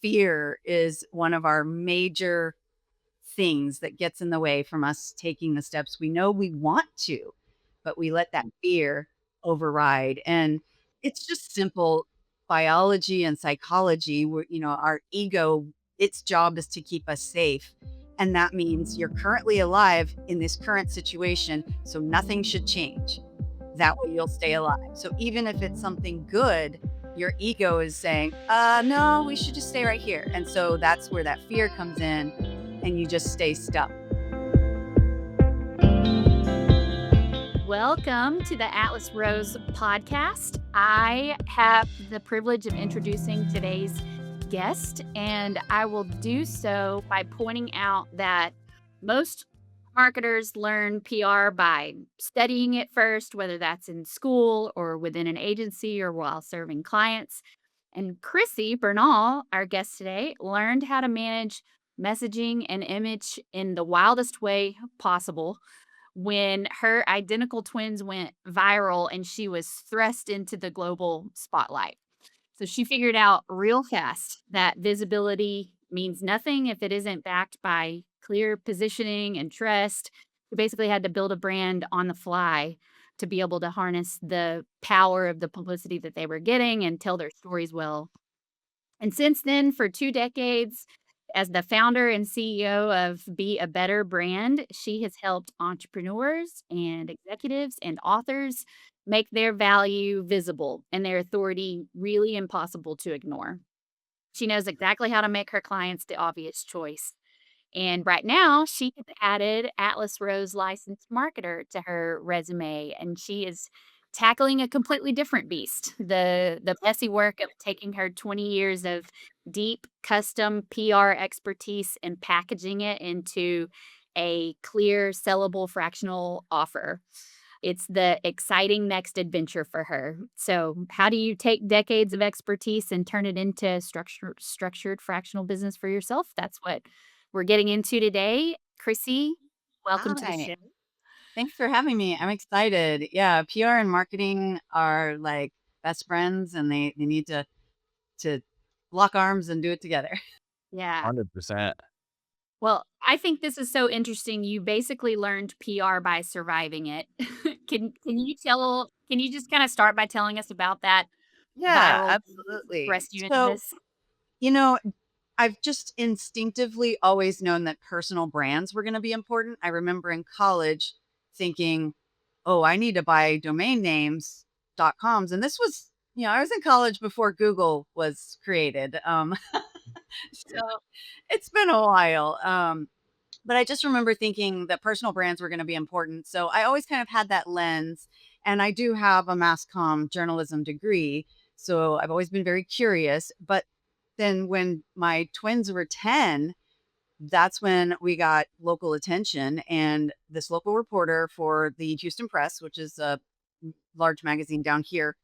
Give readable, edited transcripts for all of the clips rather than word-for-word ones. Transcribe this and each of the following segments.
fear is one of our major things that gets in the way from us taking the steps we know we want to, but we let that fear override. And it's just simple biology and psychology where, our ego, its job is to keep us safe. And that means you're currently alive in this current situation, so nothing should change. That way you'll stay alive. So even if it's something good, your ego is saying, no, we should just stay right here. And so that's where that fear comes in and you just stay stuck. Welcome to the Atlas Rose podcast. I have the privilege of introducing today's guest, and I will do so by pointing out that most marketers learn PR by studying it first, whether that's in school or within an agency or while serving clients. And Chrissy Bernal, our guest today, learned how to manage messaging and image in the wildest way possible when her identical twins went viral and she was thrust into the global spotlight. So she figured out real fast that visibility means nothing if it isn't backed by clear positioning and trust. She basically had to build a brand on the fly to be able to harness the power of the publicity that they were getting and tell their stories well. And since then, for 2 decades, as the founder and CEO of Be a Better Brand, she has helped entrepreneurs and executives and authors make their value visible and their authority really impossible to ignore. She knows exactly how to make her clients the obvious choice. And right now, she has added Atlas Rose licensed marketer to her resume, and she is tackling a completely different beast. The messy work of taking her 20 years of deep custom PR expertise and packaging it into a clear, sellable fractional offer. It's the exciting next adventure for her. So, how do you take decades of expertise and turn it into structured fractional business for yourself? That's what we're getting into today. Chrissy, welcome to the Hi. show. Thanks for having me. I'm excited. Yeah, PR and marketing are like best friends and they need to lock arms and do it together. Yeah. 100%. Well, I think this is so interesting. You basically learned PR by surviving it. Can you just kind of start by telling us about that Yeah, viral absolutely. thrust you into So, this? you know, I've just instinctively always known that personal brands were going to be important. I remember in college thinking, oh, I need to buy domain names .coms. And this was, I was in college before Google was created. So it's been a while. But I just remember thinking that personal brands were going to be important. So I always kind of had that lens. And I do have a mass comm journalism degree. So I've always been very curious. But then when my twins were 10, that's when we got local attention. And this local reporter for the Houston Press, which is a large magazine down here,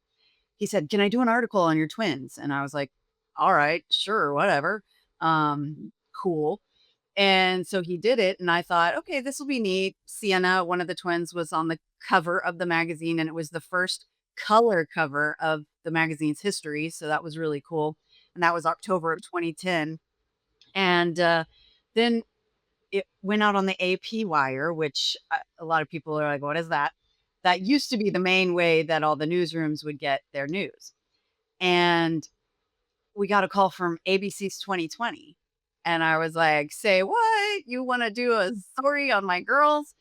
he said, "Can I do an article on your twins?" And I was like, "All right, sure, whatever. Cool." And so he did it, and I thought, "Okay, this will be neat." Sienna, one of the twins, was on the cover of the magazine, and it was the first color cover of the magazine's history, so that was really cool, and that was October of 2010. And, then it went out on the AP wire, which, a lot of people are like, "What is that?" That used to be the main way that all the newsrooms would get their news. And we got a call from ABC's 2020. And I was like, "Say what? You wanna do a story on my girls?"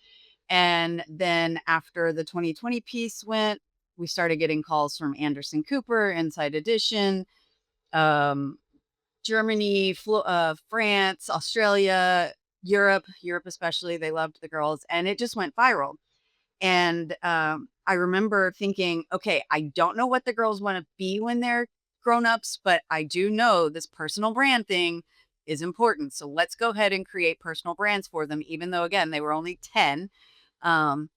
And then after the 2020 piece went, we started getting calls from Anderson Cooper, Inside Edition, um, Germany, France, Australia, Europe especially, they loved the girls, and it just went viral. And, I remember thinking, "Okay, I don't know what the girls wanna be when they're grown-ups, but I do know this personal brand thing is important, so let's go ahead and create personal brands for them," even though, again, they were only 10. Um,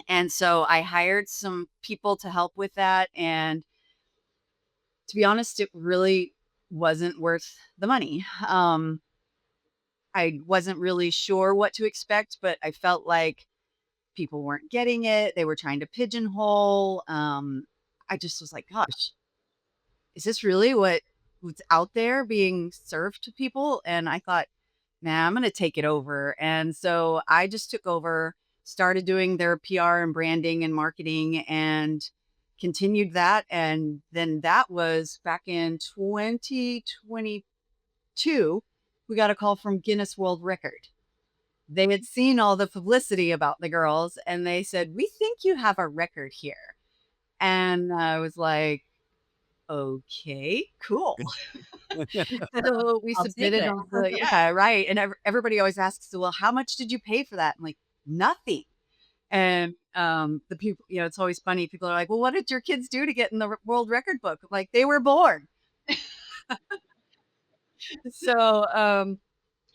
and so I hired some people to help with that, and to be honest, it really wasn't worth the money. I wasn't really sure what to expect, but I felt like people weren't getting it. They were trying to pigeonhole. I just was like, gosh, is this really was out there being served to people. And I thought, nah, I'm going to take it over. And so I just took over, started doing their PR and branding and marketing and continued that. And then that was back in 2022. We got a call from Guinness World Record. They had seen all the publicity about the girls and they said, "We think you have a record here." And I was like, "Okay, cool." So we I'll take submitted it. all the yeah, right. And everybody always asks, "Well, how much did you pay for that?" I'm like, "Nothing." And the people, it's always funny. People are like, "Well, what did your kids do to get in the world record book?" I'm like, they were born. So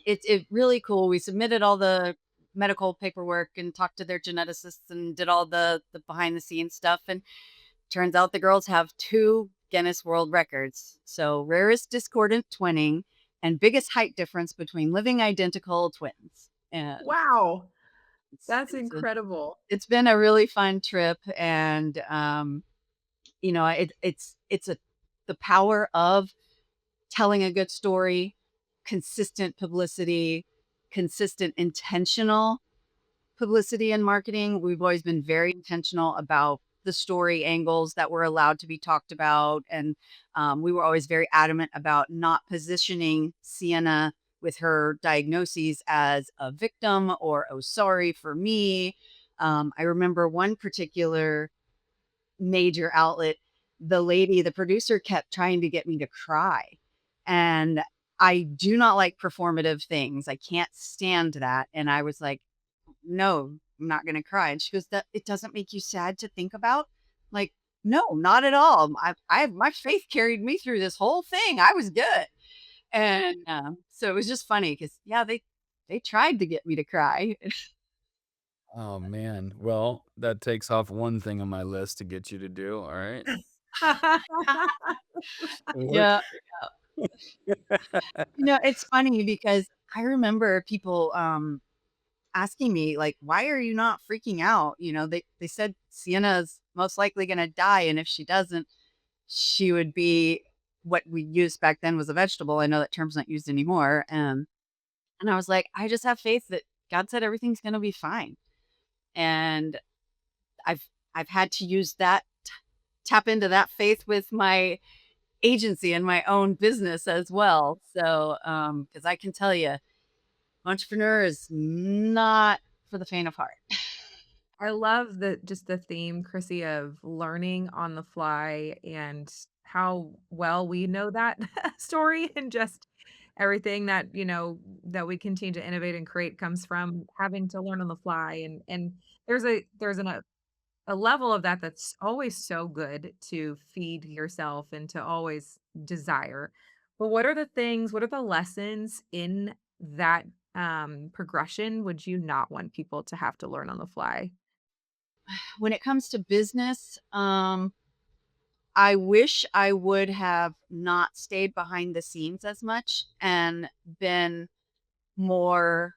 it's really cool. We submitted all the medical paperwork and talked to their geneticists and did all the behind the scenes stuff. And turns out the girls have two Guinness World Records. So rarest discordant twinning and biggest height difference between living identical twins. And Wow, it's that's it's a, incredible. it's been a really fun trip. And it's a the power of telling a good story, consistent publicity, consistent intentional publicity and marketing. We've always been very intentional about the story angles that were allowed to be talked about. And we were always very adamant about not positioning Sienna with her diagnoses as a victim or, oh, sorry for me. I remember one particular major outlet, the producer kept trying to get me to cry. And I do not like performative things. I can't stand that. And I was like, no, I'm not gonna cry. And she goes, "That it doesn't make you sad to think about?" Like, no, not at all. My faith carried me through this whole thing. I was good. And so it was just funny because yeah, they tried to get me to cry. Oh, man. Well, that takes off one thing on my list to get you to do, all right? Work. Yeah. It's funny because I remember people asking me like, "Why are you not freaking out?" They said Sienna's most likely gonna die, and if she doesn't, she would be what we used back then was a vegetable. I know that term's not used anymore. And I was like, I just have faith that God said everything's gonna be fine. And I've I've had to use that tap into that faith with my agency and my own business as well. So because I can tell you, entrepreneur is not for the faint of heart. I love the theme, Chrissy, of learning on the fly and how well we know that story and just everything that, that we continue to innovate and create comes from having to learn on the fly. And there's a level of that that's always so good to feed yourself and to always desire. But what are the lessons in that progression would you not want people to have to learn on the fly? When it comes to business, I wish I would have not stayed behind the scenes as much and been more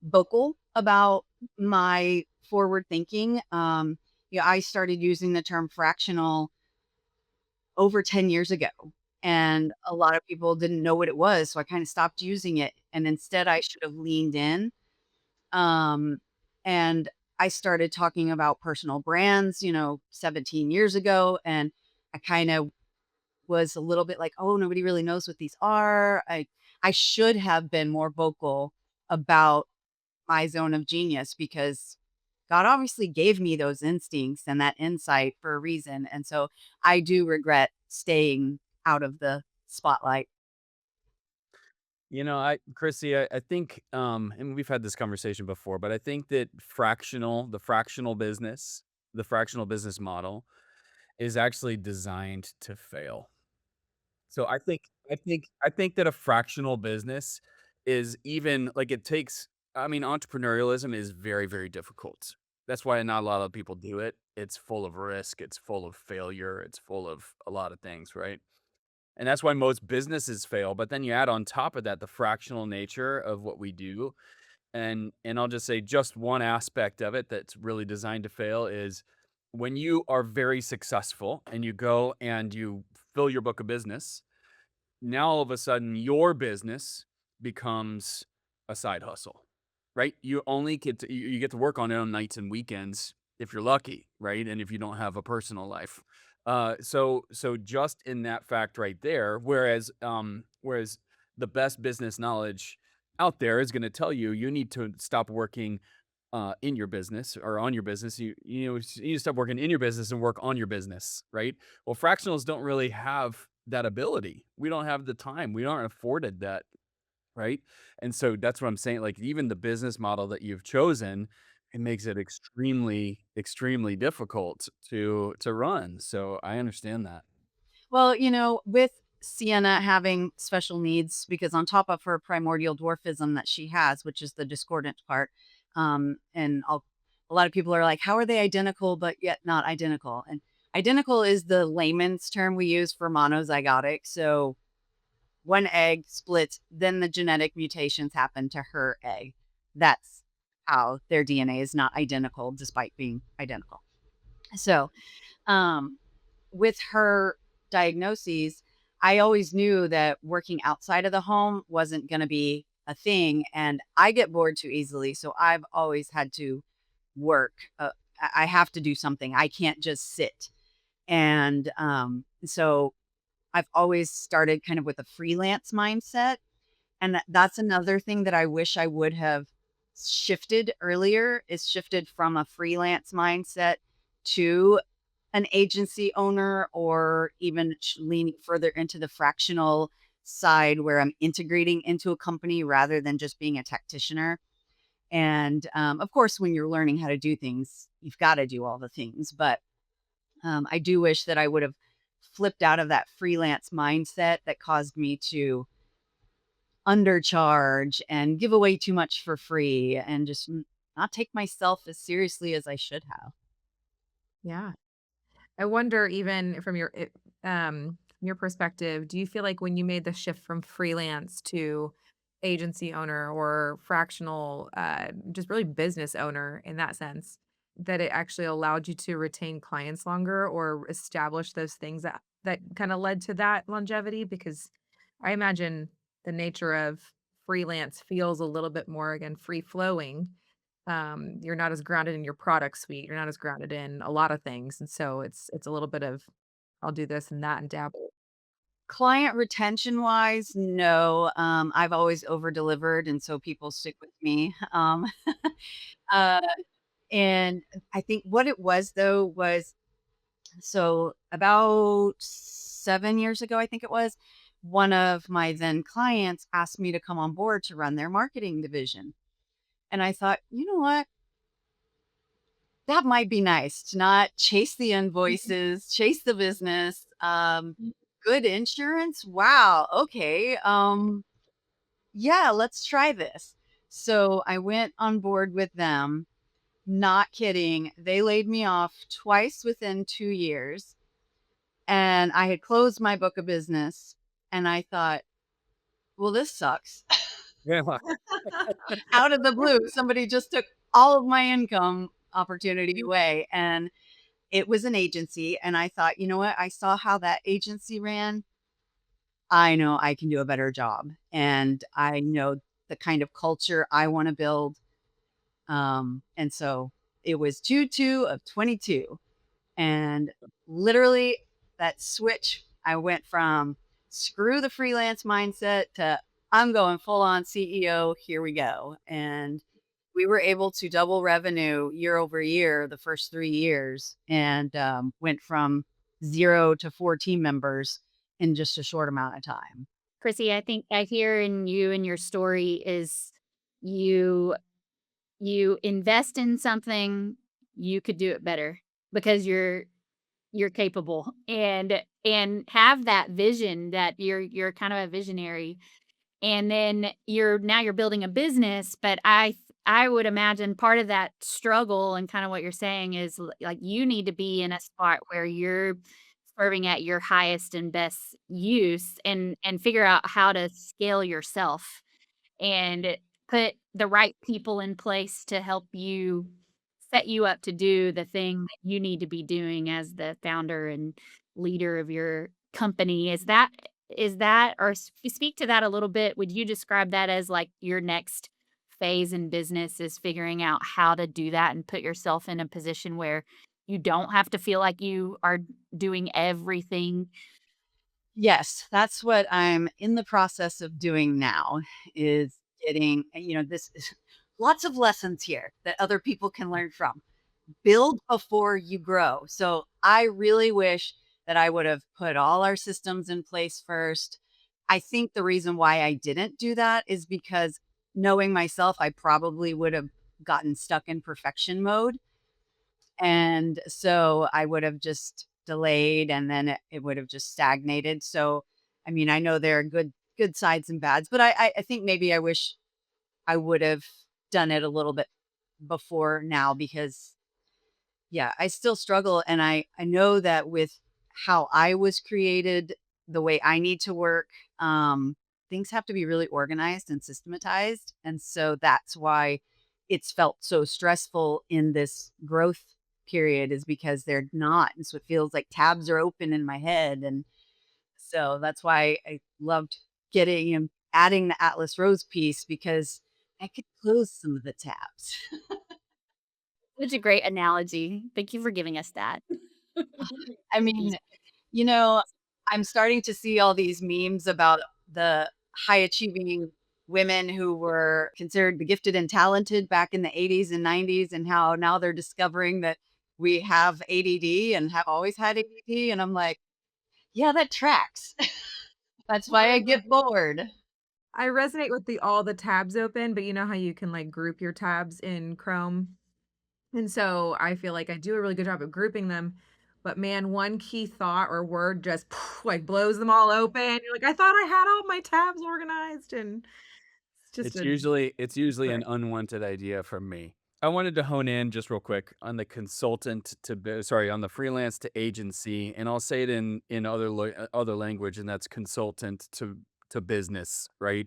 vocal about my forward thinking. Yeah, I started using the term fractional over 10 years ago, and a lot of people didn't know what it was. So I kind of stopped using it. And instead, I should have leaned in. Um, and I started talking about personal brands, 17 years ago. And I kind of was a little bit like, "Oh, nobody really knows what these are." I should have been more vocal about my zone of genius because God obviously gave me those instincts and that insight for a reason. And so I do regret staying out of the spotlight. Chrissy, I think, and we've had this conversation before, but I think that the fractional business model is actually designed to fail. So I think that a fractional business is even like it takes I mean, entrepreneurialism is very, very difficult. That's why not a lot of people do it. It's full of risk, it's full of failure, it's full of a lot of things, right? And that's why most businesses fail. But then you add on top of that the fractional nature of what we do. And I'll just say just one aspect of it that's really designed to fail is when you are very successful and you go and you fill your book of business now all of a sudden your business becomes a side hustle, right? You get to work on it on nights and weekends if you're lucky, right? And if you don't have a personal life. So just in that fact right there, whereas the best business knowledge out there is going to tell you you need to stop working in your business or on your business. You need to stop working in your business and work on your business, right? Well, fractionals don't really have that ability. We don't have the time. We aren't afforded that, right? And so that's what I'm saying. Like even the business model that you've chosen, it makes it extremely, extremely difficult to run. So I understand that. Well, with Sienna having special needs, because on top of her primordial dwarfism that she has, which is the discordant part, a lot of people are like, how are they identical but yet not identical? And identical is the layman's term we use for monozygotic. So one egg splits, then the genetic mutations happen to her egg. That's how their DNA is not identical despite being identical. So, um, with her diagnoses, I always knew that working outside of the home wasn't going to be a thing. And I get bored too easily. So I've always had to work. I have to do something. I can't just sit. And so I've always started kind of with a freelance mindset. And that's another thing that I wish I would have shifted earlier, is shifted from a freelance mindset to an agency owner, or even leaning further into the fractional side where I'm integrating into a company rather than just being a practitioner. And of course, when you're learning how to do things, you've got to do all the things. But I do wish that I would have flipped out of that freelance mindset that caused me to undercharge and give away too much for free and just not take myself as seriously as I should have. Yeah. I wonder even from your perspective, do you feel like when you made the shift from freelance to agency owner or fractional, just really business owner in that sense, that it actually allowed you to retain clients longer or establish those things that kind of led to that longevity? Because I imagine the nature of freelance feels a little bit more, again, free flowing. You're not as grounded in your product suite. You're not as grounded in a lot of things. And so it's a little bit of I'll do this and that and dabble. Client retention wise, no. I've always over delivered, and so people stick with me. Uh, and I think what it was though was, so about 7 years ago, I think it was, one of my then clients asked me to come on board to run their marketing division. And I thought, you know what? That might be nice to not chase the invoices, chase the business. Good insurance. Wow. Okay. Yeah, let's try this. So I went on board with them. Not kidding. They laid me off twice within 2 years. And I had closed my book of business. And I thought, well, this sucks. Yeah. Out of the blue, somebody just took all of my income opportunity away. And it was an agency, and I thought, you know what? I saw how that agency ran. I know I can do a better job, and I know the kind of culture I wanna build. And so it was 2/2 of 22. And literally that switch, I went from screw the freelance mindset to I'm going full on CEO. Here we go. And we were able to double revenue year over year the first 3 years, and went from 0 to 4 team members in just a short amount of time. Chrissy, I think I hear in you and your story is you you invest in something, you could do it better because you're capable and have that vision that you're kind of a visionary. And then you're building a business, but I would imagine part of that struggle and kind of what you're saying is like you need to be in a spot where you're serving at your highest and best use and figure out how to scale yourself and put the right people in place to help you set you up to do the thing that you need to be doing as the founder and leader of your company. Is that or speak to that a little bit? Would you describe that as like your next phase in business is figuring out how to do that and put yourself in a position where you don't have to feel like you are doing everything? Yes, that's what I'm in the process of doing now is getting, this is lots of lessons here that other people can learn from. Build before you grow. So I really wish that I would have put all our systems in place first. I think the reason why I didn't do that is because knowing myself, I probably would have gotten stuck in perfection mode. And so I would have just delayed and then it would have just stagnated. So, I mean, I know there are good sides and bads, but I think maybe I wish I would have done it a little bit before now because yeah, I still struggle, and I know that with how I was created, the way I need to work, things have to be really organized and systematized, and so that's why it's felt so stressful in this growth period is because they're not, and so it feels like tabs are open in my head, and so that's why I loved getting and adding the Atlas Rose piece because I could close some of the tabs. Such a great analogy. Thank you for giving us that. I mean, you know, I'm starting to see all these memes about the high achieving women who were considered the gifted and talented back in the 80s and 90s, and how now they're discovering that we have ADD and have always had ADD. And I'm like, yeah, that tracks. That's Well, why I get bored. I resonate with the all the tabs open, but you know how you can, like, group your tabs in Chrome? And so I feel like I do a really good job of grouping them, but man, one key thought or word just like blows them all open. You're like, "I thought I had all my tabs organized," and it's just It's a usually it's usually trick. an unwanted idea from me. I wanted to hone in just real quick on the consultant to on the freelance to agency, and I'll say it in other language, and that's consultant to business, right?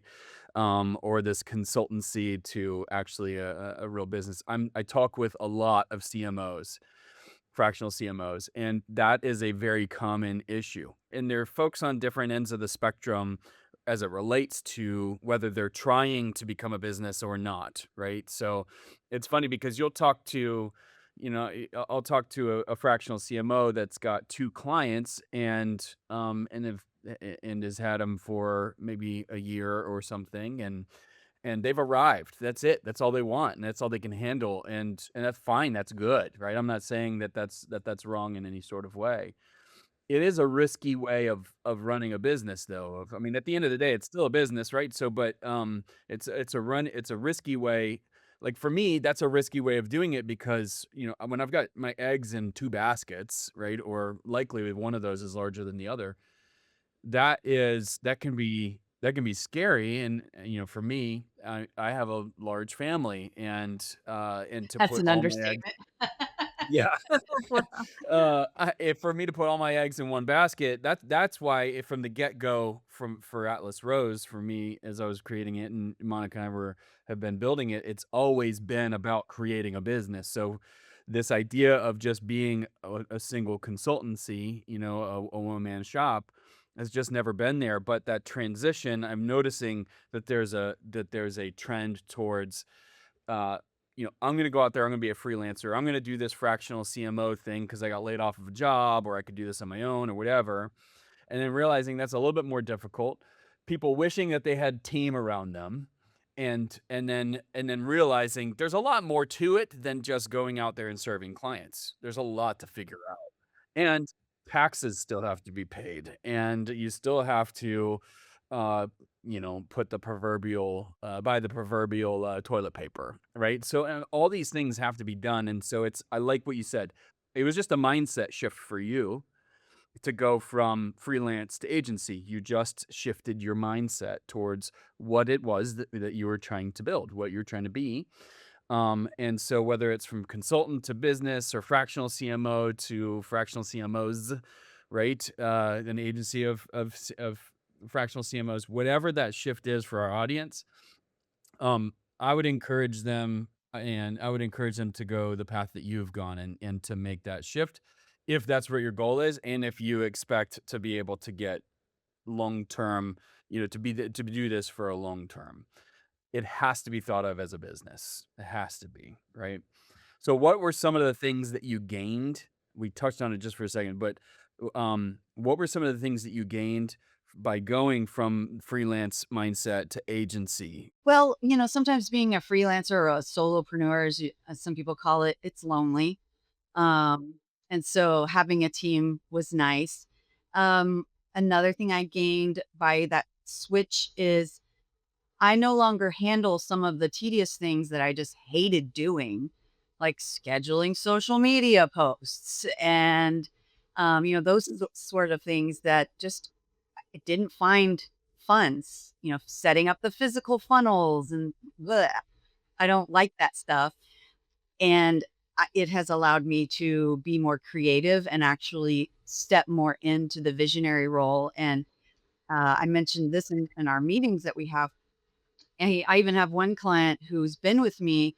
Or this consultancy to actually a real business. I talk with a lot of CMOs, fractional CMOs, and that is a very common issue. And there are folks on different ends of the spectrum as it relates to whether they're trying to become a business or not, right? So it's funny because you'll talk to, I'll talk to a fractional CMO that's got two clients and has had them for maybe a year or something, and they've arrived. That's it. That's all they want, and that's all they can handle, and that's fine. That's good, right? I'm not saying that that's wrong in any sort of way. It is a risky way of running a business, though. I mean, at the end of the day, it's still a business, right? So, but it's a risky way. Like for me, that's a risky way of doing it because when I've got my eggs in two baskets, right, or likely one of those is larger than the other, that can be scary, and, for me, I have a large family, and to That's put an all my eggs. understatement. Yeah. If for me to put all my eggs in one basket, that's why from the get-go for Atlas Rose, for me, as I was creating it, and Monica and I have been building it, it's always been about creating a business. So this idea of just being a single consultancy, a one-man shop, has just never been there. But that transition, I'm noticing that there's a trend towards I'm gonna go out there, I'm gonna be a freelancer, I'm gonna do this fractional CMO thing because I got laid off of a job, or I could do this on my own or whatever. And then realizing that's a little bit more difficult. People wishing that they had team around them, and then realizing there's a lot more to it than just going out there and serving clients. There's a lot to figure out. And taxes still have to be paid, and you still have to, uh, put the proverbial buy the proverbial, toilet paper, right? So, all these things have to be done, and so I like what you said. It was just a mindset shift for you to go from freelance to agency. You just shifted your mindset towards what it was that you were trying to build, what you're trying to be, and so whether it's from consultant to business or fractional CMO to fractional CMOs, right? An agency of fractional CMOs, whatever that shift is for our audience, I would encourage them, and I would encourage them to go the path that you've gone, and to make that shift if that's what your goal is, and if you expect to be able to get long term, to do this for a long term. It has to be thought of as a business. It has to be, right? So what were some of the things that you gained? We touched on it just for a second, but what were some of the things that you gained by going from freelance mindset to agency? Well, sometimes being a freelancer or a solopreneur, as some people call it, it's lonely. Um, and so having a team was nice. Um, Another thing I gained by that switch is I no longer handle some of the tedious things that I just hated doing, like scheduling social media posts and, those sort of things that just I didn't find fun. Setting up the physical funnels and bleh, I don't like that stuff. And it has allowed me to be more creative and actually step more into the visionary role. And I mentioned this in our meetings that we have. And I even have one client who's been with me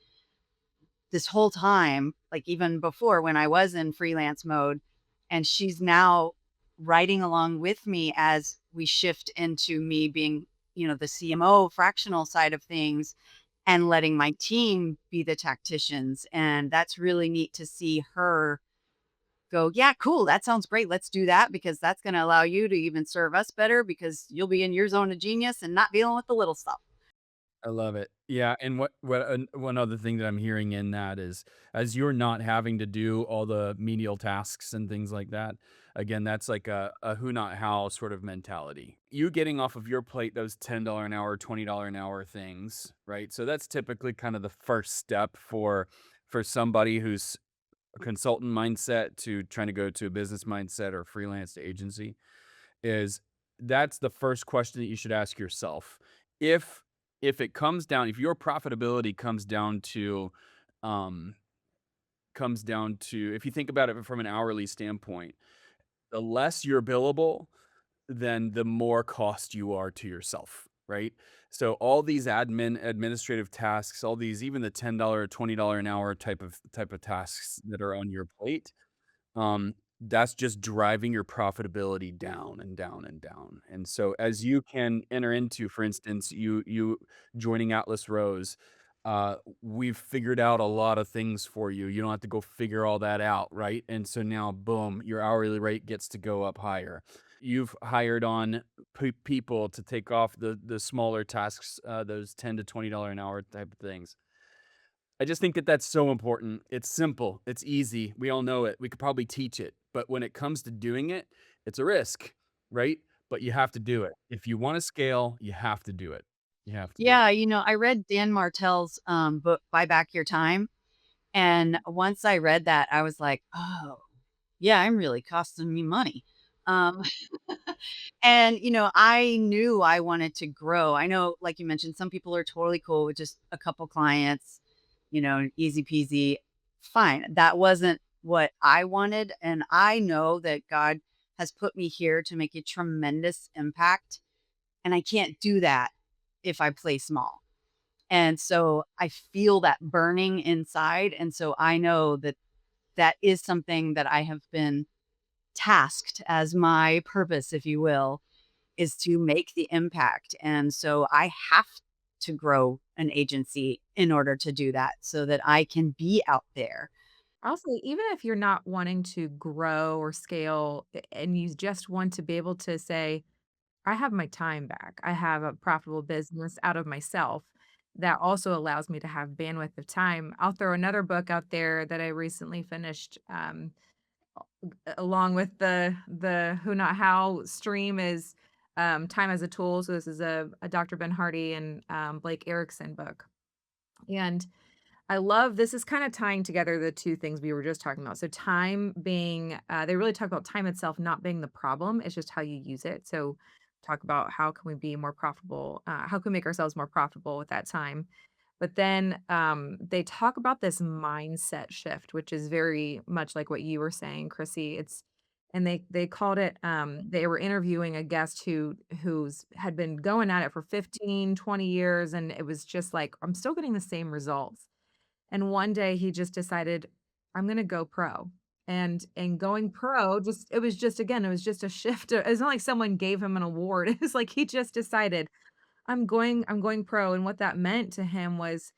this whole time, like even before when I was in freelance mode. And she's now writing along with me as we shift into me being, the CMO fractional side of things and letting my team be the tacticians. And that's really neat to see her go, yeah, cool. That sounds great. Let's do that because that's going to allow you to even serve us better because you'll be in your zone of genius and not dealing with the little stuff. I love it. Yeah, and one other thing that I'm hearing in that is, as you're not having to do all the menial tasks and things like that, again, that's like a who not how sort of mentality. You getting off of your plate those $10 an hour, $20 an hour things, right? So that's typically kind of the first step for somebody who's a consultant mindset to trying to go to a business mindset or freelance to agency is that's the first question that you should ask yourself. If if your profitability um comes down to if you think about it from an hourly standpoint, the less you're billable, then the more cost you are to yourself, right? So all these administrative tasks, all these even the $10 or $20 an hour type of tasks that are on your plate, um, that's just driving your profitability down and down and down. And so as you can enter into, for instance, you joining Atlas Rose, we've figured out a lot of things for you. You don't have to go figure all that out, right? And so now, boom, your hourly rate gets to go up higher. You've hired on people to take off the smaller tasks, those $10 to $20 an hour type of things. I just think that that's so important. It's simple. It's easy. We all know it. We could probably teach it. But when it comes to doing it, it's a risk, right? But you have to do it. If you want to scale, you have to do it. You have to do it. Yeah, I read Dan Martell's book, Buy Back Your Time. And once I read that, I was like, oh, yeah, I'm really costing me money. Um, and, I knew I wanted to grow. I know, like you mentioned, some people are totally cool with just a couple clients, easy peasy. Fine. That wasn't what I wanted. And I know that God has put me here to make a tremendous impact. And I can't do that if I play small. And so I feel that burning inside. And so I know that that is something that I have been tasked as my purpose, if you will, is to make the impact. And so I have to grow an agency in order to do that so that I can be out there. Also, even if you're not wanting to grow or scale and you just want to be able to say, I have my time back. I have a profitable business out of myself that also allows me to have bandwidth of time. I'll throw another book out there that I recently finished, along with the who not how stream is time as a tool. So this is a Dr. Ben Hardy and Blake Erickson book. And I love this is kind of tying together the two things we were just talking about. So time being, they really talk about time itself not being the problem. It's just how you use it. So talk about how can we be more profitable? How can we make ourselves more profitable with that time? But then they talk about this mindset shift, which is very much like what you were saying, Chrissy. It's and they called it they were interviewing a guest who's had been going at it for 15, 20 years and it was just like I'm still getting the same results. And one day he just decided, I'm going to go pro. And going pro, just it was just again, it was just a shift. It's not like someone gave him an award. It was like he just decided, I'm going pro. And what that meant to him was,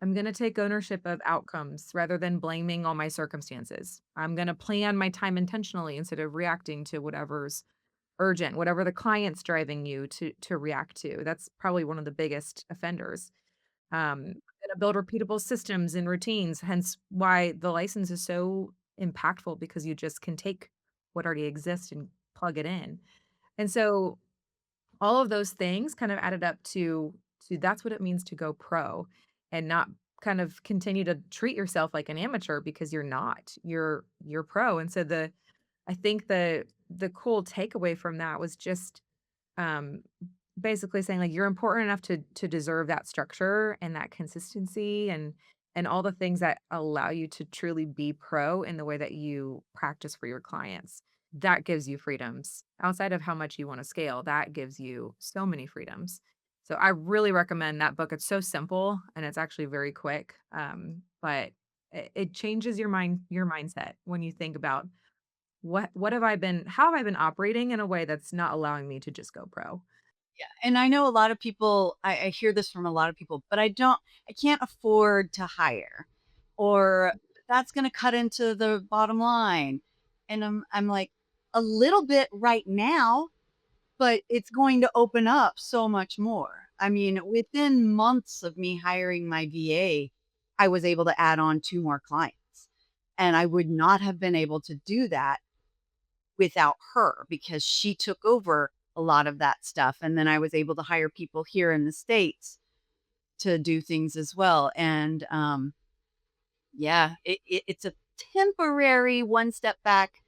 I'm going to take ownership of outcomes rather than blaming all my circumstances. I'm going to plan my time intentionally instead of reacting to whatever's urgent, whatever the client's driving you to react to. That's probably one of the biggest offenders. Gonna build repeatable systems and routines, hence why the license is so impactful, because you just can take what already exists and plug it in. And so all of those things kind of added up to that's what it means to go pro, and not kind of continue to treat yourself like an amateur, because you're not. You're pro. And so I think the cool takeaway from that was just um basically saying, like, you're important enough to deserve that structure and that consistency, and all the things that allow you to truly be pro in the way that you practice for your clients. That gives you freedoms outside of how much you want to scale. That gives you so many freedoms. So I really recommend that book. It's so simple and it's actually very quick. But it changes your mindset when you think about what have I been how have I been operating in a way that's not allowing me to just go pro. Yeah, and I know a lot of people, I hear this from a lot of people, but I can't afford to hire, or that's gonna cut into the bottom line. And I'm like, a little bit right now, but it's going to open up so much more. I mean, within months of me hiring my VA, I was able to add on 2 more clients, and I would not have been able to do that without her, because she took over a lot of that stuff, and then I was able to hire people here in the States to do things as well, and, yeah, it's a temporary 1 step back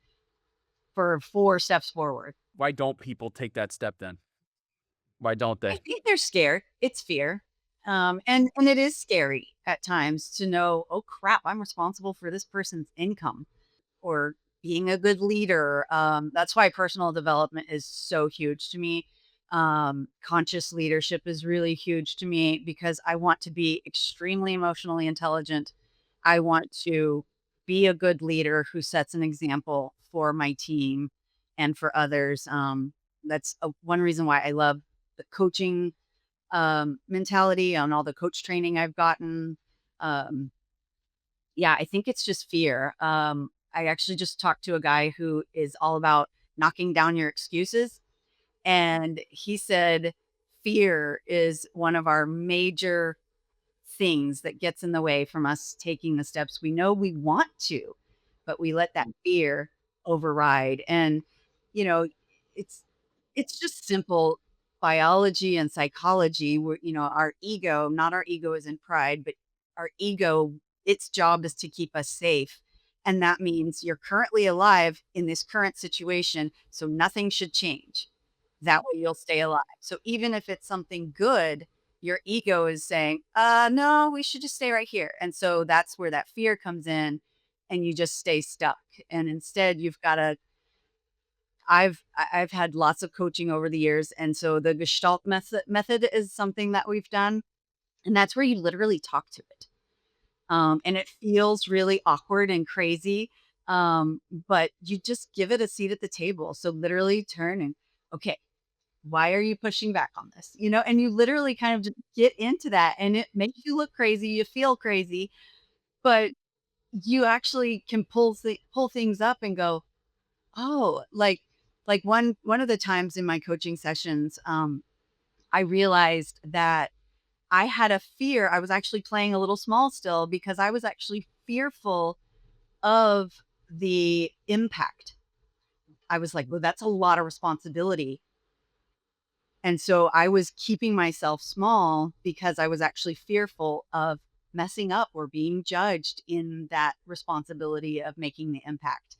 for 4 steps forward. Why don't people take that step then? Why don't I they? think they're scared. It's fear. And it is scary at times to know, "Oh, crap, I'm responsible for this person's income," or being a good leader. That's why personal development is so huge to me. Conscious leadership is really huge to me because I want to be extremely emotionally intelligent. I want to be a good leader who sets an example for my team and for others. That's one reason why I love the coaching mentality on all the coach training I've gotten. Um, yeah, I think it's just fear. I actually just talked to a guy who is all about knocking down your excuses. And he said fear is one of our major things that gets in the way from us taking the steps we know we want to, but we let that fear override. And, you know, it's it's just simple biology and psychology where, our ego, not our ego is in pride, but our ego, its job is to keep us safe. And that means you're currently alive in this current situation, so nothing should change. That way you'll stay alive. So even if it's something good, your ego is saying, no, we should just stay right here. And so that's where that fear comes in and you just stay stuck. And instead you've got to I've had lots of coaching over the years. And so the Gestalt method is something that we've done. And that's where you literally talk to it. And it feels really awkward and crazy. But you just give it a seat at the table. So literally turn and, okay, why are you pushing back on this? And you literally kind of just get into that and it makes you look crazy. You feel crazy, but you actually can pull things up and go, oh, like one of the times in my coaching sessions, I realized that I had a fear. I was actually playing a little small still because I was actually fearful of the impact. I was like, well, that's a lot of responsibility. And so I was keeping myself small because I was actually fearful of messing up or being judged in that responsibility of making the impact.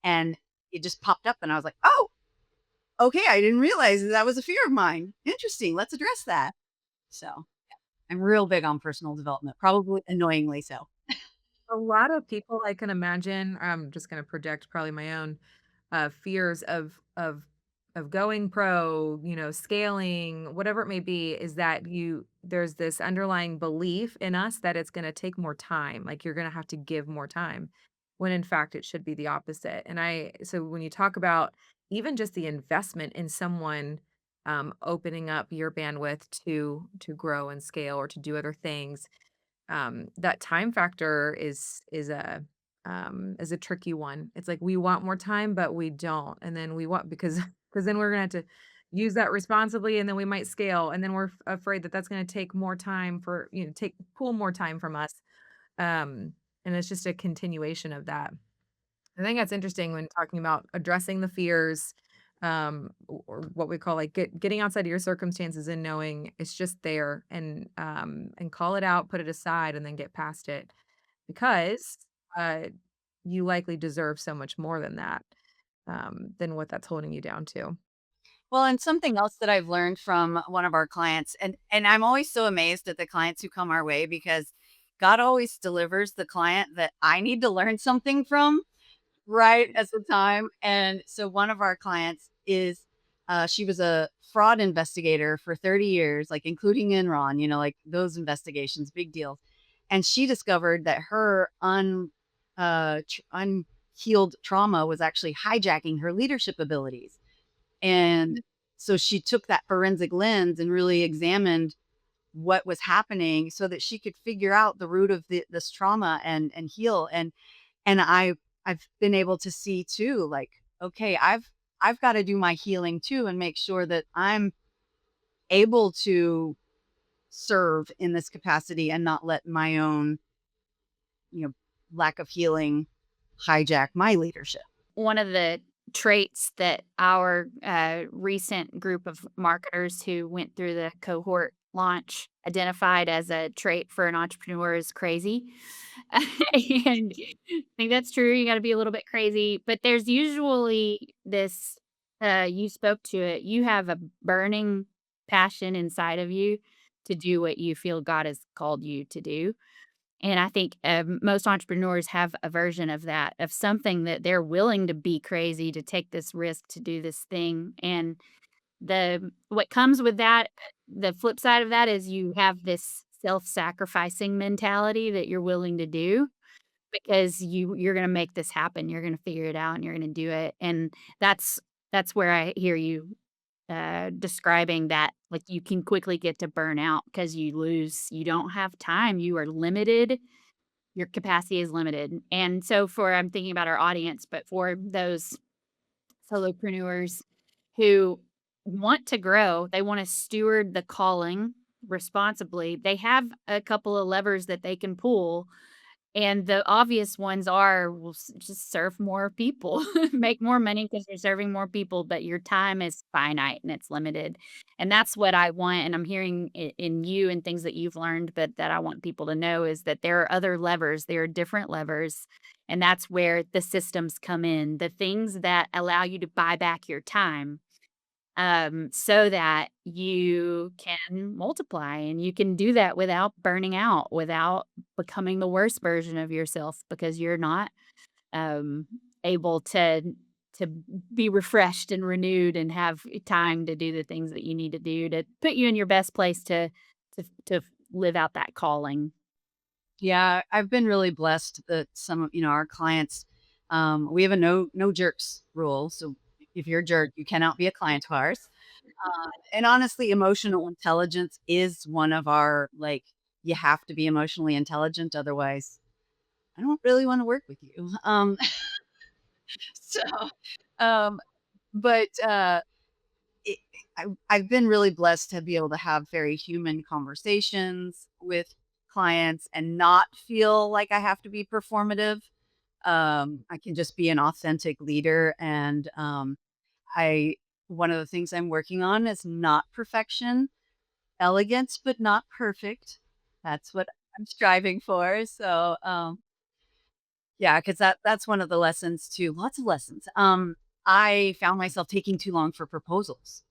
And it just popped up and I was like, "Oh, okay, I didn't realize that was a fear of mine. Interesting. Let's address that." So, I'm real big on personal development, probably annoyingly so. A lot of people, I can imagine, I'm just gonna project probably my own, fears of going pro, scaling, whatever it may be, is that there's this underlying belief in us that it's gonna take more time, like, you're gonna have to give more time, when in fact it should be the opposite. So when you talk about even just the investment in someone opening up your bandwidth to grow and scale or to do other things, that time factor is a tricky one. It's like we want more time, but we don't. And then we want because then we're gonna have to use that responsibly and then we might scale. And then we're afraid that that's gonna take more time for, take pull more time from us. And it's just a continuation of that. I think that's interesting when talking about addressing the fears, or what we call like getting outside of your circumstances and knowing it's just there, and call it out, put it aside, and then get past it because uh, you likely deserve so much more than that, than what that's holding you down to. Well, and something else that I've learned from one of our clients, and I'm always so amazed at the clients who come our way because God always delivers the client that I need to learn something from right at the time. And so one of our clients is she was a fraud investigator for 30 years, like including Enron, like those investigations, big deals. And she discovered that her unhealed trauma was actually hijacking her leadership abilities. And so she took that forensic lens and really examined what was happening so that she could figure out the root of this trauma and heal. And I've been able to see too, like, okay, I've got to do my healing too and make sure that I'm able to serve in this capacity and not let my own, you know, lack of healing hijack my leadership. One of the traits that our recent group of marketers who went through the cohort launch identified as a trait for an entrepreneur is crazy. And I think that's true. You got to be a little bit crazy, but there's usually this you spoke to it. You have a burning passion inside of you to do what you feel God has called you to do. And I think, most entrepreneurs have a version of that, of something that they're willing to be crazy, to take this risk, to do this thing, and the what comes with that the flip side of that is you have this self-sacrificing mentality that you're willing to do because you're gonna make this happen, you're gonna figure it out, and you're gonna do it, and that's where I hear you, describing that, like, you can quickly get to burnout because you don't have time, you are limited, your capacity is limited. And so I'm thinking about our audience, but for those solopreneurs who want to grow, they want to steward the calling responsibly. They have a couple of levers that they can pull. And the obvious ones are, well, just serve more people, make more money because you're serving more people, but your time is finite and it's limited. And that's what I want. And I'm hearing in you and things that you've learned, but that I want people to know is that there are other levers, there are different levers. And that's where the systems come in, the things that allow you to buy back your time, so that you can multiply and you can do that without burning out, without becoming the worst version of yourself because you're not um, able to be refreshed and renewed and have time to do the things that you need to do to put you in your best place to live out that calling. Yeah, I've been really blessed that some of, our clients, we have a no jerks rule. So if you're a jerk, you cannot be a client of ours. And honestly, emotional intelligence is one of our, like, you have to be emotionally intelligent. Otherwise, I don't really want to work with you. So, um, but it, I've been really blessed to be able to have very human conversations with clients and not feel like I have to be performative. I can just be an authentic leader. And I, one of the things I'm working on is not perfection, elegance, but not perfect. That's what I'm striving for. So, yeah, because that's one of the lessons too. Lots of lessons. I found myself taking too long for proposals.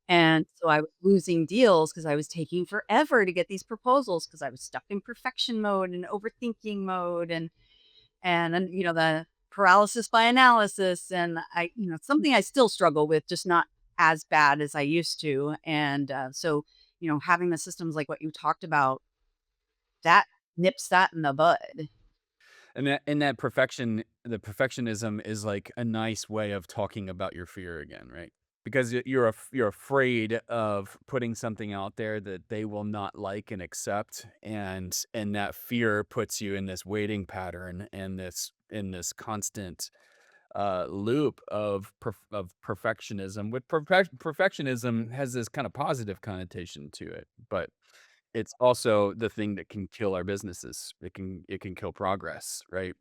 And so I was losing deals because I was taking forever to get these proposals because I was stuck in perfection mode and overthinking mode and then, the paralysis by analysis. And it's something I still struggle with, just not as bad as I used to. And so, having the systems like what you talked about, that nips that in the bud. And that the perfectionism is like a nice way of talking about your fear again, right? Because you're afraid of putting something out there that they will not like and accept, and that fear puts you in this waiting pattern and this constant loop of perfectionism. With perfectionism has this kind of positive connotation to it, but it's also the thing that can kill our businesses. It can kill progress, right?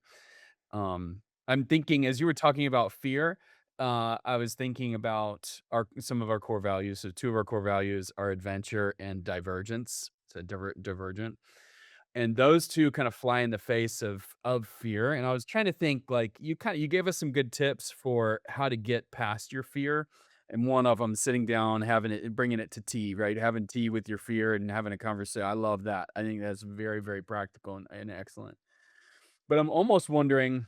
I'm thinking as you were talking about fear, I was thinking about our some of our core values. So two of our core values are adventure and divergence. So divergent. And those 2 kind of fly in the face of fear, and I was trying to think, like, you gave us some good tips for how to get past your fear, and one of them sitting down, having it bringing it to tea, right? Having tea with your fear and having a conversation. I love that. I think that's very, very practical and excellent. But I'm almost wondering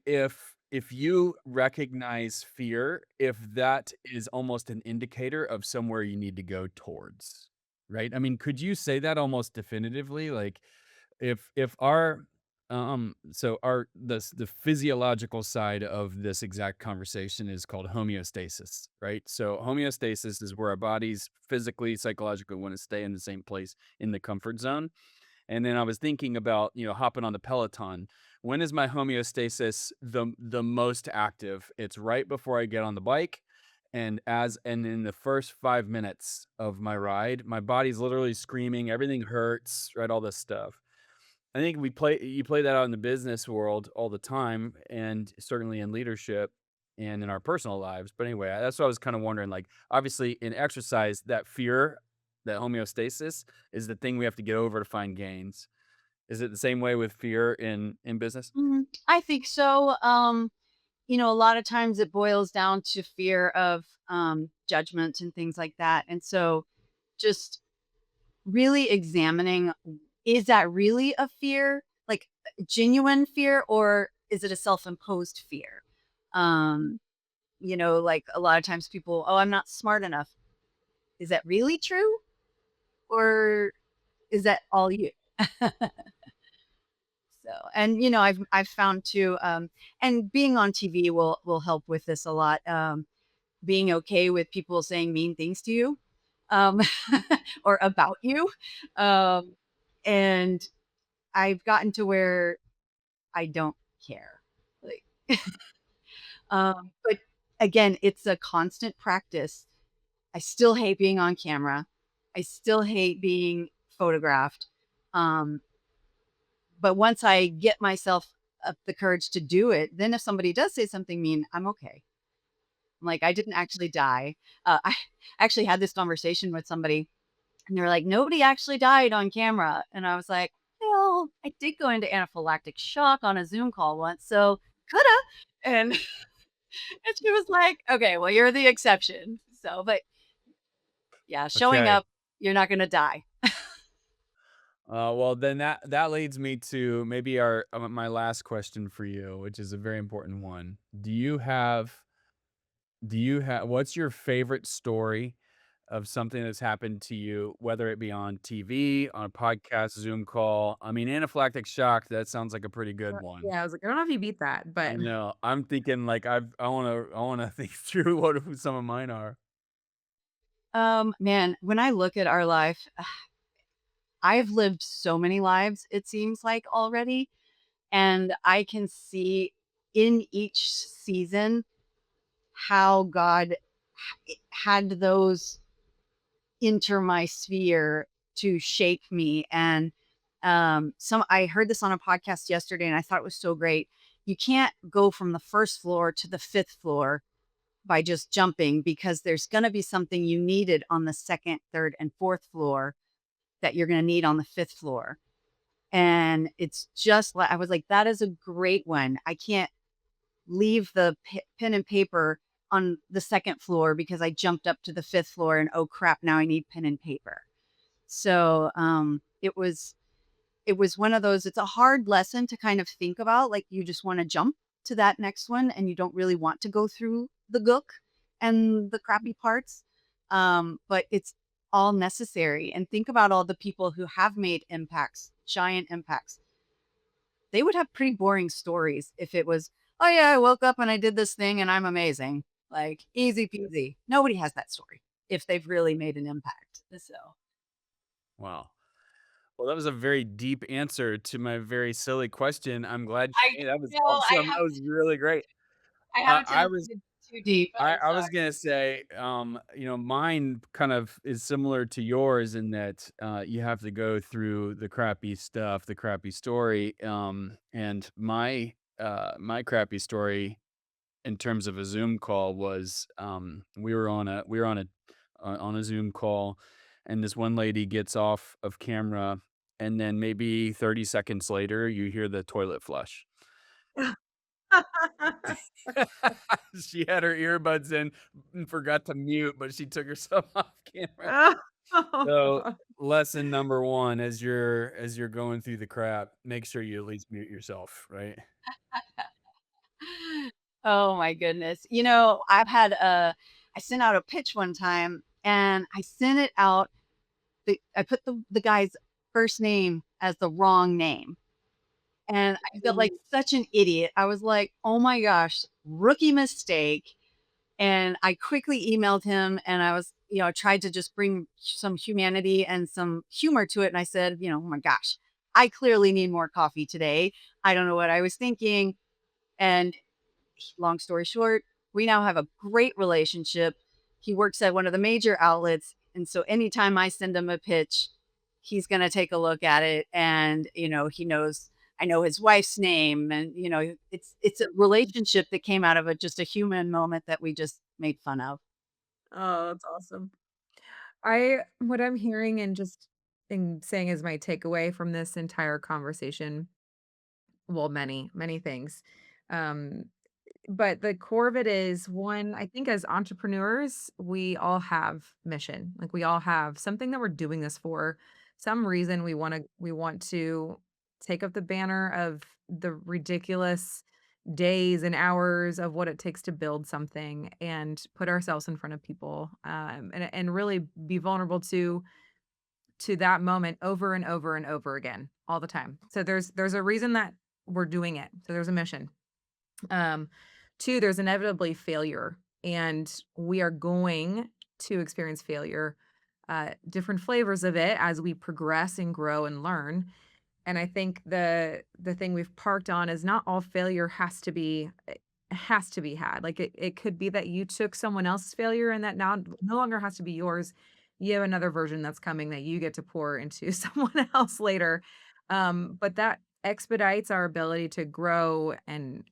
if you recognize fear, if that is almost an indicator of somewhere you need to go towards, right? I mean, could you say that almost definitively? Like if our so our the physiological side of this exact conversation is called homeostasis, right? So homeostasis is where our bodies physically, psychologically want to stay in the same place in the comfort zone. And then I was thinking about, hopping on the Peloton. When is my homeostasis the most active? It's right before I get on the bike. And in the first 5 minutes of my ride, my body's literally screaming, everything hurts, right? All this stuff. I think you play that out in the business world all the time, and certainly in leadership and in our personal lives. But anyway, that's what I was kind of wondering. Like, obviously, in exercise, that fear, that homeostasis, is the thing we have to get over to find gains. Is it the same way with fear in business? I think so. A lot of times it boils down to fear of judgment and things like that. And so just really examining, is that really a fear? Like genuine fear, or is it a self-imposed fear? Um, like a lot of times people, oh, I'm not smart enough. Is that really true? Or is that all you? So, and I've found too, and being on TV will help with this a lot. Being okay with people saying mean things to you, um, or about you, um, and I've gotten to where I don't care. Like, but again, it's a constant practice. I still hate being on camera. I still hate being photographed. Um, But once I get myself up the courage to do it, then if somebody does say something mean, I'm okay. I'm like, I didn't actually die. I actually had this conversation with somebody, and they're like, nobody actually died on camera. And I was like, well, I did go into anaphylactic shock on a Zoom call once, so coulda. And, and she was like, okay, well, you're the exception. So, but yeah, showing Okay. up, you're not going to die. Well, then that leads me to maybe our my last question for you, which is a very important one. Do you have what's your favorite story of something that's happened to you, whether it be on TV, on a podcast, Zoom call? I mean, anaphylactic shock, that sounds like a pretty good one. Yeah, I was like, I don't know if you beat that, I but know. I'm thinking like I wanna think through who some of mine are. Man, when I look at our life, I've lived so many lives, it seems like already. And I can see in each season how God had those enter my sphere to shape me. And I heard this on a podcast yesterday and I thought it was so great. You can't go from the first floor to the fifth floor by just jumping, because there's going to be something you needed on the second, third, and fourth floor that you're going to need on the fifth floor. And it's just like, I was like, that is a great one. I can't leave the pen and paper on the second floor because I jumped up to the fifth floor and, oh crap, now I need pen and paper. So it was one of those, it's a hard lesson to kind of think about. Like, you just want to jump to that next one and you don't really want to go through the gook and the crappy parts. But it's all necessary. And think about all the people who have made impacts, giant impacts they would have pretty boring stories if it was, oh yeah, I woke up and I did this thing and I'm amazing. Like easy peasy. Nobody has that story if they've really made an impact. So Wow. Well, that was a very deep answer to my very silly question. I'm glad I you that was know awesome. That was really great. I haven't I taken was it too deep. I'm I sorry. was gonna say, mine kind of is similar to yours in that, you have to go through the crappy stuff, the crappy story, and my crappy story in terms of a Zoom call was, we were on a Zoom call, and this one lady gets off of camera, and then maybe 30 seconds later, you hear the toilet flush. She had her earbuds in and forgot to mute, but she took herself off camera. So, Oh. lesson number 1 as you're going through the crap, make sure you at least mute yourself, right? Oh my goodness. I sent out a pitch one time and I sent it out. I put the guy's first name as the wrong name. And I felt like such an idiot. I was like, oh my gosh, rookie mistake. And I quickly emailed him and I was, tried to just bring some humanity and some humor to it. And I said, oh my gosh, I clearly need more coffee today. I don't know what I was thinking. And long story short, we now have a great relationship. He works at one of the major outlets. And so anytime I send him a pitch, he's going to take a look at it. And, he knows I know his wife's name. And, it's a relationship that came out of just a human moment that we just made fun of. Oh, that's awesome. I what I'm hearing and just saying is my takeaway from this entire conversation, well, many things. Um, but the core of it is one, I think as entrepreneurs, we all have mission. Like we all have something that we're doing this for. Some reason we want to take up the banner of the ridiculous days and hours of what it takes to build something and put ourselves in front of people and really be vulnerable to that moment over and over and over again all the time. So there's a reason that we're doing it. So there's a mission. Um, 2, there's inevitably failure, and we are going to experience failure, different flavors of it as we progress and grow and learn. And I think the thing we've parked on is not all failure has to be had. Like it could be that you took someone else's failure and that now no longer has to be yours. You have another version that's coming that you get to pour into someone else later. But that expedites our ability to grow and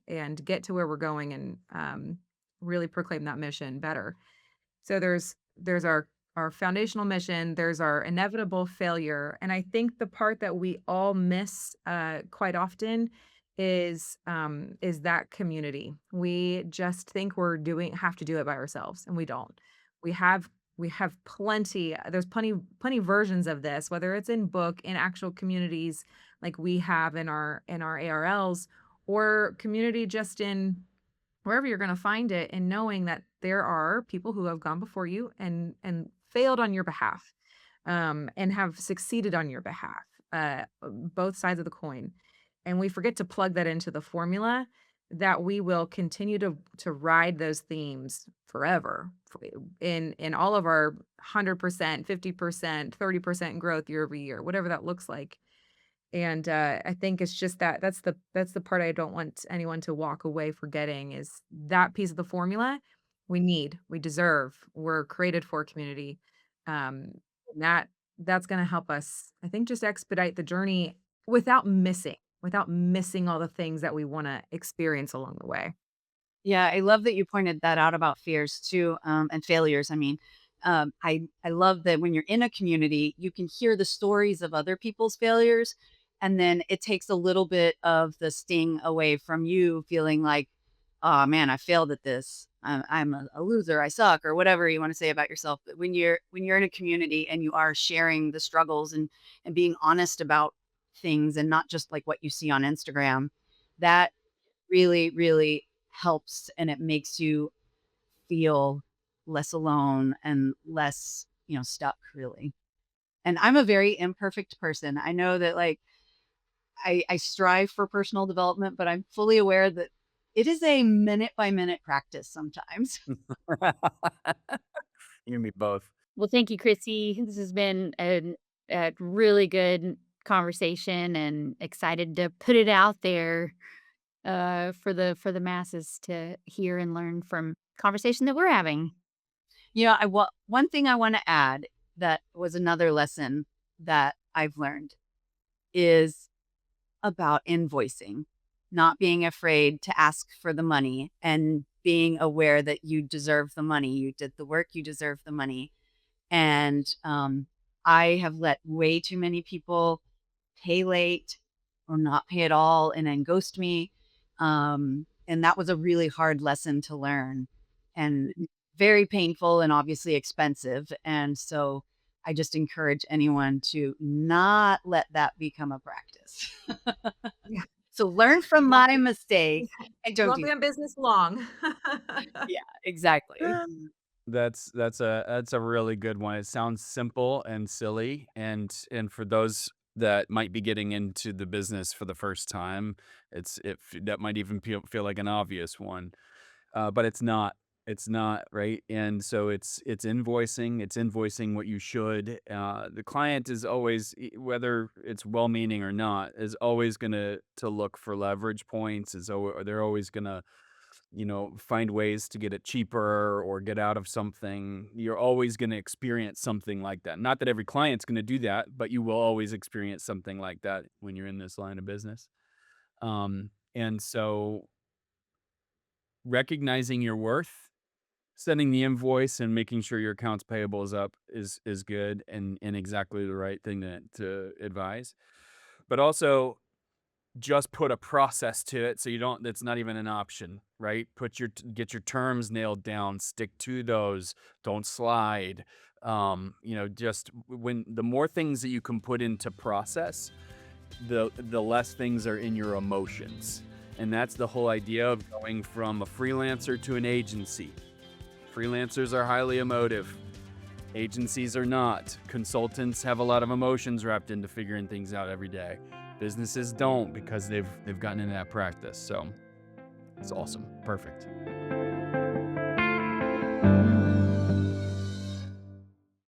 get to where we're going and really proclaim that mission better. So there's our foundational mission, there's our inevitable failure, and I think the part that we all miss quite often is that community. We just think we're doing have to do it by ourselves, and we don't. We have we have plenty. There's plenty versions of this, whether it's in book, in actual communities like we have in our ARLs, or community just in wherever you're gonna find it, and knowing that there are people who have gone before you and failed on your behalf, and have succeeded on your behalf, both sides of the coin. And we forget to plug that into the formula that we will continue to ride those themes forever in all of our 100%, 50%, 30% growth year over year, whatever that looks like. And, I think it's just that's the part I don't want anyone to walk away forgetting is that piece of the formula we deserve, we're created for community. And that's gonna help us, I think, just expedite the journey without missing all the things that we wanna experience along the way. Yeah, I love that you pointed that out about fears too, and failures. I mean, I love that when you're in a community, you can hear the stories of other people's failures, and then it takes a little bit of the sting away from you feeling like, oh man, I failed at this. I'm a loser. I suck, or whatever you want to say about yourself. But when you're in a community and you are sharing the struggles and being honest about things and not just like what you see on Instagram, that really, really helps and it makes you feel less alone and less, stuck really. And I'm a very imperfect person. I know that like I strive for personal development, but I'm fully aware that it is a minute by minute practice sometimes. You and me both. Well, thank you, Chrissy. This has been a really good conversation and excited to put it out there for the masses to hear and learn from conversation that we're having. One thing I want to add that was another lesson that I've learned is about invoicing, not being afraid to ask for the money and being aware that you deserve the money. You did the work, you deserve the money. And I have let way too many people pay late or not pay at all and then ghost me. And that was a really hard lesson to learn and very painful and obviously expensive. And so I just encourage anyone to not let that become a practice. Yeah. So learn You from won't my be mistake and you don't won't do be that. in business long. Yeah, exactly. That's a really good one. It sounds simple and silly, and for those that might be getting into the business for the first time, that might even feel like an obvious one. But it's not. It's not, right? And so it's invoicing. It's invoicing what you should. The client is always, whether it's well-meaning or not, is always gonna to look for leverage points. They're always gonna, find ways to get it cheaper or get out of something. You're always gonna experience something like that. Not that every client's gonna do that, but you will always experience something like that when you're in this line of business. And so recognizing your worth, sending the invoice and making sure your accounts payable is up is good and exactly the right thing to advise. But also just put a process to it so you don't that's not even an option, right? Get your terms nailed down, stick to those, don't slide. Just when the more things that you can put into process, the less things are in your emotions. And that's the whole idea of going from a freelancer to an agency. Freelancers are highly emotive. Agencies are not. Consultants have a lot of emotions wrapped into figuring things out every day. Businesses don't because they've gotten into that practice. So it's awesome. Perfect.